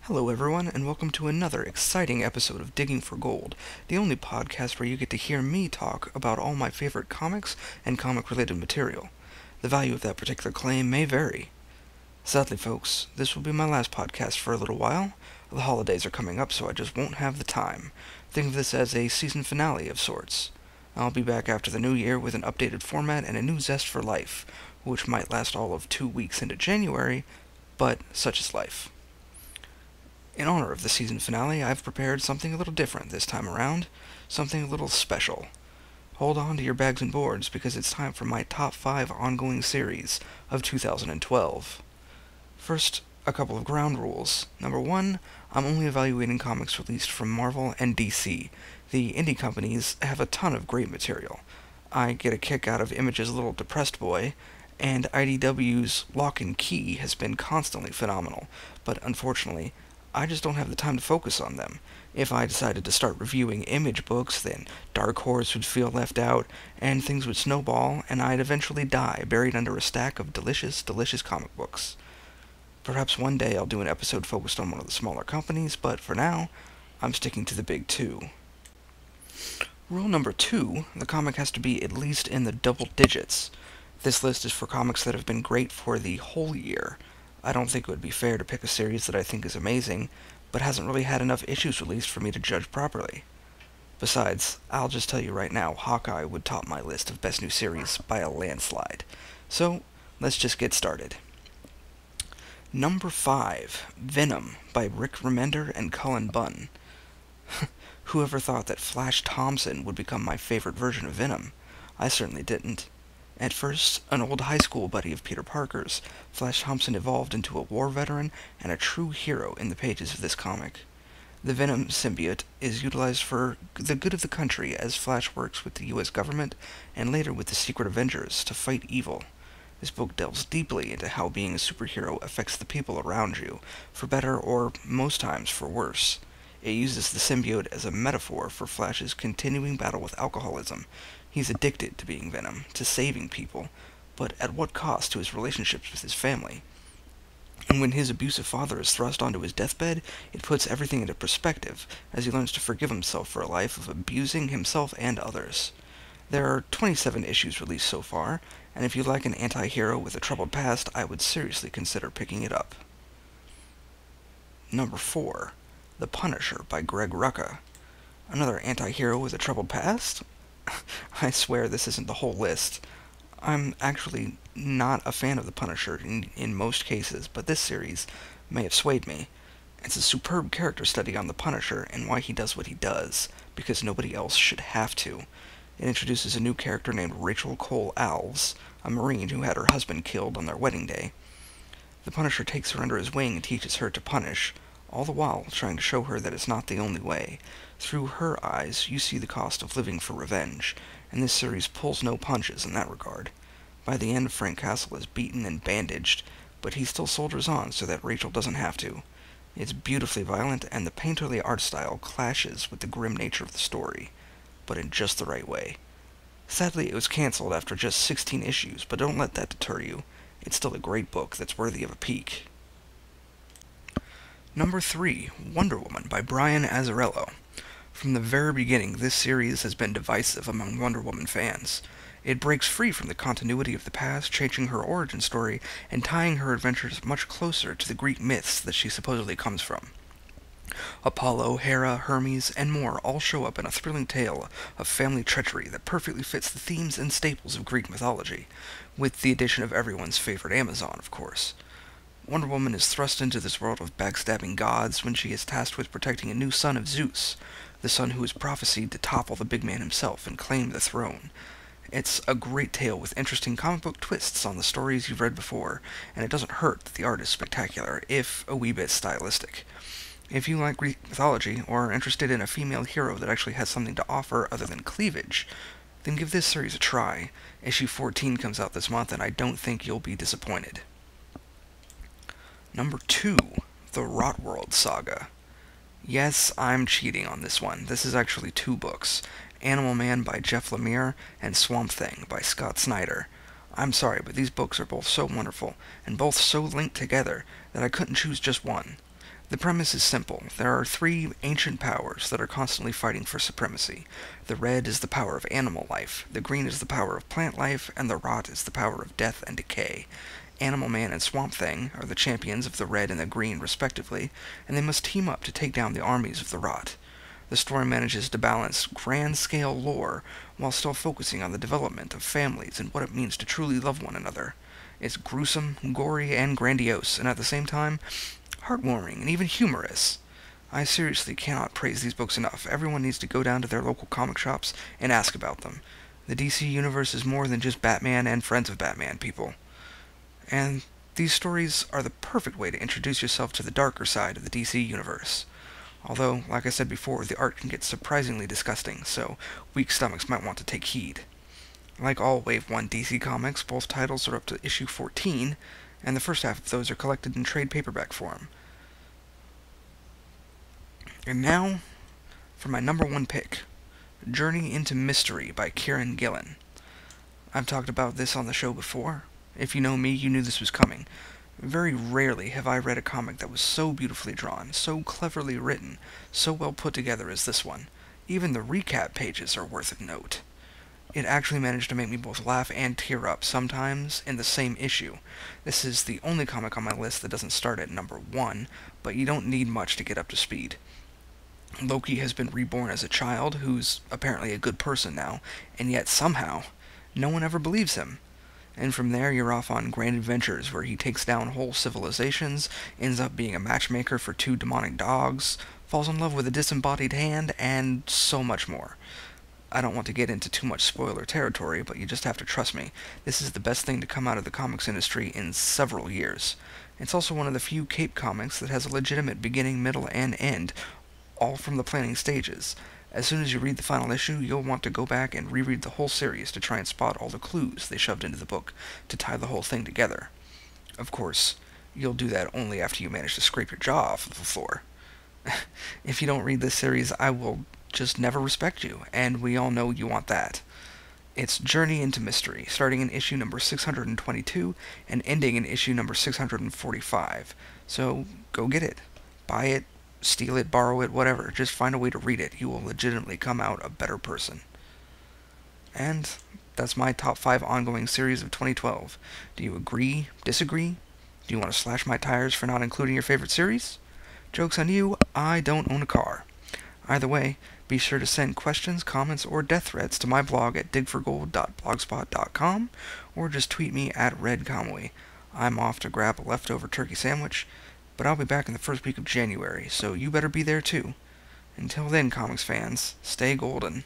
Hello, everyone, and welcome to another exciting episode of Digging for Gold, the only podcast where you get to hear me talk about all my favorite comics and comic-related material. The value of that particular claim may vary. Sadly, folks, this will be my last podcast for a little while. The holidays are coming up, so I just won't have the time. Think of this as a season finale of sorts. I'll be back after the new year with an updated format and a new zest for life, which might last all of 2 weeks into January, but such is life. In honor of the season finale, I've prepared something a little different this time around, something a little special. Hold on to your bags and boards because it's time for my top 5 ongoing series of 2012. First, a couple of ground rules. Number 1, I'm only evaluating comics released from Marvel and DC. The indie companies have a ton of great material. I get a kick out of Image's Little Depressed Boy, and IDW's Lock and Key has been constantly phenomenal, but unfortunately, I just don't have the time to focus on them. If I decided to start reviewing Image books, then Dark Horse would feel left out, and things would snowball, and I'd eventually die buried under a stack of delicious, delicious comic books. Perhaps one day I'll do an episode focused on one of the smaller companies, but for now, I'm sticking to the big two. Rule number 2, the comic has to be at least in the double digits. This list is for comics that have been great for the whole year. I don't think it would be fair to pick a series that I think is amazing, but hasn't really had enough issues released for me to judge properly. Besides, I'll just tell you right now, Hawkeye would top my list of best new series by a landslide. So, let's just get started. Number 5, Venom by Rick Remender and Cullen Bunn. Whoever thought that Flash Thompson would become my favorite version of Venom? I certainly didn't. At first, an old high school buddy of Peter Parker's, Flash Thompson evolved into a war veteran and a true hero in the pages of this comic. The Venom symbiote is utilized for the good of the country as Flash works with the U.S. government and later with the Secret Avengers to fight evil. This book delves deeply into how being a superhero affects the people around you, for better or, most times, for worse. It uses the symbiote as a metaphor for Flash's continuing battle with alcoholism. He's addicted to being Venom, to saving people, but at what cost to his relationships with his family? And when his abusive father is thrust onto his deathbed, it puts everything into perspective, as he learns to forgive himself for a life of abusing himself and others. There are 27 issues released so far, and if you like an anti-hero with a troubled past, I would seriously consider picking it up. Number 4, The Punisher by Greg Rucka. Another anti-hero with a troubled past? I swear this isn't the whole list. I'm actually not a fan of the Punisher in most cases, but this series may have swayed me. It's a superb character study on the Punisher and why he does what he does, because nobody else should have to. It introduces a new character named Rachel Cole Alves, a Marine who had her husband killed on their wedding day. The Punisher takes her under his wing and teaches her to punish, all the while trying to show her that it's not the only way. Through her eyes, you see the cost of living for revenge, and this series pulls no punches in that regard. By the end, Frank Castle is beaten and bandaged, but he still soldiers on so that Rachel doesn't have to. It's beautifully violent, and the painterly art style clashes with the grim nature of the story, but in just the right way. Sadly, it was cancelled after just 16 issues, but don't let that deter you. It's still a great book that's worthy of a peek. Number 3, Wonder Woman by Brian Azzarello. From the very beginning, this series has been divisive among Wonder Woman fans. It breaks free from the continuity of the past, changing her origin story and tying her adventures much closer to the Greek myths that she supposedly comes from. Apollo, Hera, Hermes, and more all show up in a thrilling tale of family treachery that perfectly fits the themes and staples of Greek mythology, with the addition of everyone's favorite Amazon, of course. Wonder Woman is thrust into this world of backstabbing gods when she is tasked with protecting a new son of Zeus, the son who is prophesied to topple the big man himself and claim the throne. It's a great tale with interesting comic book twists on the stories you've read before, and it doesn't hurt that the art is spectacular, if a wee bit stylistic. If you like Greek mythology, or are interested in a female hero that actually has something to offer other than cleavage, then give this series a try. Issue 14 comes out this month, and I don't think you'll be disappointed. Number 2, The Rotworld Saga. Yes, I'm cheating on this one. This is actually 2 books. Animal Man by Jeff Lemire and Swamp Thing by Scott Snyder. I'm sorry, but these books are both so wonderful, and both so linked together, that I couldn't choose just one. The premise is simple. There are three ancient powers that are constantly fighting for supremacy. The red is the power of animal life, the green is the power of plant life, and the rot is the power of death and decay. Animal Man and Swamp Thing are the champions of the red and the green, respectively, and they must team up to take down the armies of the rot. The story manages to balance grand-scale lore while still focusing on the development of families and what it means to truly love one another. It's gruesome, gory, and grandiose, and at the same time, heartwarming and even humorous. I seriously cannot praise these books enough. Everyone needs to go down to their local comic shops and ask about them. The DC Universe is more than just Batman and Friends of Batman, people. And these stories are the perfect way to introduce yourself to the darker side of the DC Universe. Although, like I said before, the art can get surprisingly disgusting, so weak stomachs might want to take heed. Like all Wave 1 DC comics, both titles are up to issue 14, and the first half of those are collected in trade paperback form. And now, for my number one pick, Journey into Mystery by Kieran Gillen. I've talked about this on the show before. If you know me, you knew this was coming. Very rarely have I read a comic that was so beautifully drawn, so cleverly written, so well put together as this one. Even the recap pages are worth a note. It actually managed to make me both laugh and tear up, sometimes in the same issue. This is the only comic on my list that doesn't start at number 1, but you don't need much to get up to speed. Loki has been reborn as a child, who's apparently a good person now, and yet somehow, no one ever believes him. And from there, you're off on grand adventures where he takes down whole civilizations, ends up being a matchmaker for 2 demonic dogs, falls in love with a disembodied hand, and so much more. I don't want to get into too much spoiler territory, but you just have to trust me. This is the best thing to come out of the comics industry in several years. It's also one of the few Cape comics that has a legitimate beginning, middle, and end, all from the planning stages. As soon as you read the final issue, you'll want to go back and reread the whole series to try and spot all the clues they shoved into the book to tie the whole thing together. Of course, you'll do that only after you manage to scrape your jaw off the floor. If you don't read this series, I will just never respect you, and we all know you want that. It's Journey into Mystery, starting in issue number 622 and ending in issue number 645. So, go get it. Buy it, steal it, borrow it, whatever. Just find a way to read it. You will legitimately come out a better person. And that's my top 5 ongoing series of 2012. Do you agree? Disagree? Do you want to slash my tires for not including your favorite series? Joke's on you, I don't own a car. Either way, be sure to send questions, comments, or death threats to my blog at digforgold.blogspot.com, or just tweet me at redconway. I'm off to grab a leftover turkey sandwich, but I'll be back in the first week of January, so you better be there too. Until then, comics fans, stay golden.